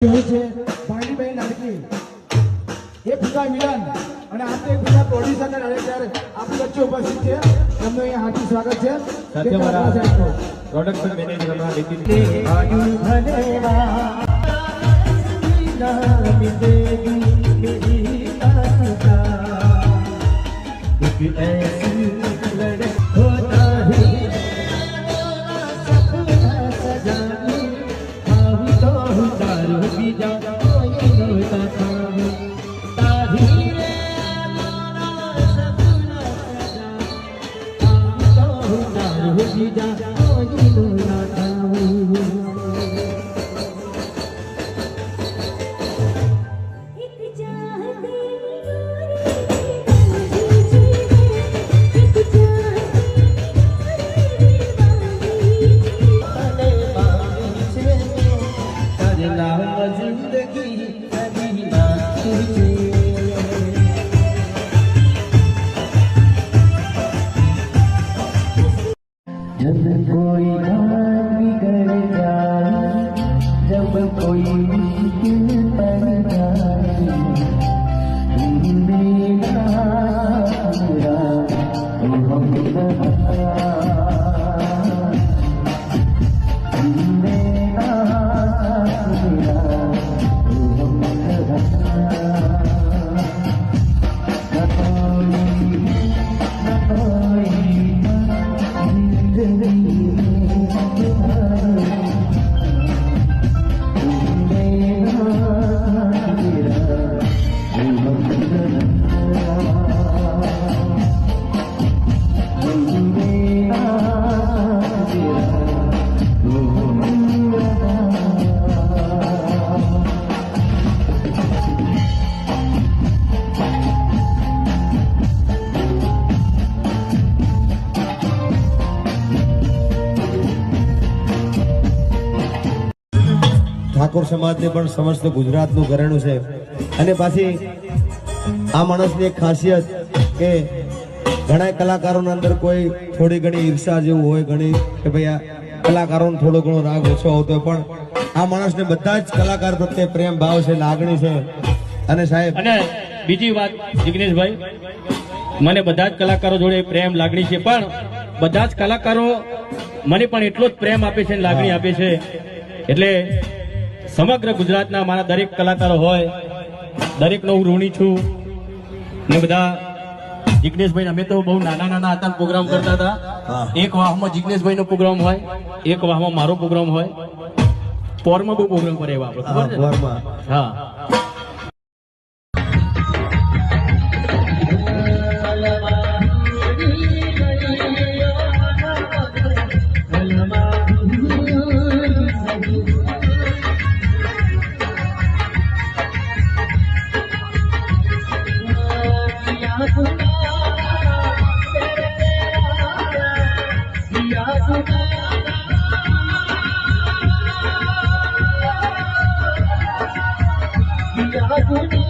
પાણીભાઈ લાડકી એ પૂજા મિલન અને આપણે પૂજા પ્રોડ્યુસર ના ડાયરેક્ટર આપણી વચ્ચે ઉપસ્થિત છે એમનું અહીંયા હાર્દિક સ્વાગત છે સાથે મારા પ્રોડક્શન મેનેજર હમણાં નીતિન आयु भरेवा मिलेगी मेरी आशा एक ऐसी लड़की होता ही सपना सजाने हम तो दारू पी जा कोई होता था ताही सपना सजा हम तो दारू पी जा कोई होता था जब कोई बिगड़ जाए जब कोई मुश्किल पड़ जाए मेरा पूरा ઠાકોર સમાજને પણ સમસ્ત ગુજરાતનું ઘરેણું છે અને પાછી આ માણસની એક ખાસિયત કે ઘણા કલાકારોના અંદર કોઈ થોડી ઘણી ઈર્ષા જેવું હોય ઘણી કે ભાઈ આ કલાકારોનો થોડો ઘણો રાગ ઓછો આવતો હોય પણ આ માણસને બધા જ કલાકાર પ્રત્યે પ્રેમ ભાવ છે લાગણી છે અને સાહેબ અને બીજી વાત જિગ્નેશભાઈ મને બધા જ કલાકારો જોડે પ્રેમ લાગણી છે પણ બધા જ કલાકારો મને પણ એટલો જ પ્રેમ આપે છે લાગણી આપે છે એટલે સમગ્ર ગુજરાતના મારા દરેક કલાકારો હોય દરેકનો હું ઋણી છું ને બધા જિગ્નેશભાઈ અમે તો બહુ નાના નાના હતા પ્રોગ્રામ કરતા હતા એક વાહમાં જિગ્નેશભાઈ નો પ્રોગ્રામ હોય એક વાહમાં મારો પ્રોગ્રામ હોય પોરમાં બહુ પ્રોગ્રામ કરે એવા આપણે હા Yeah.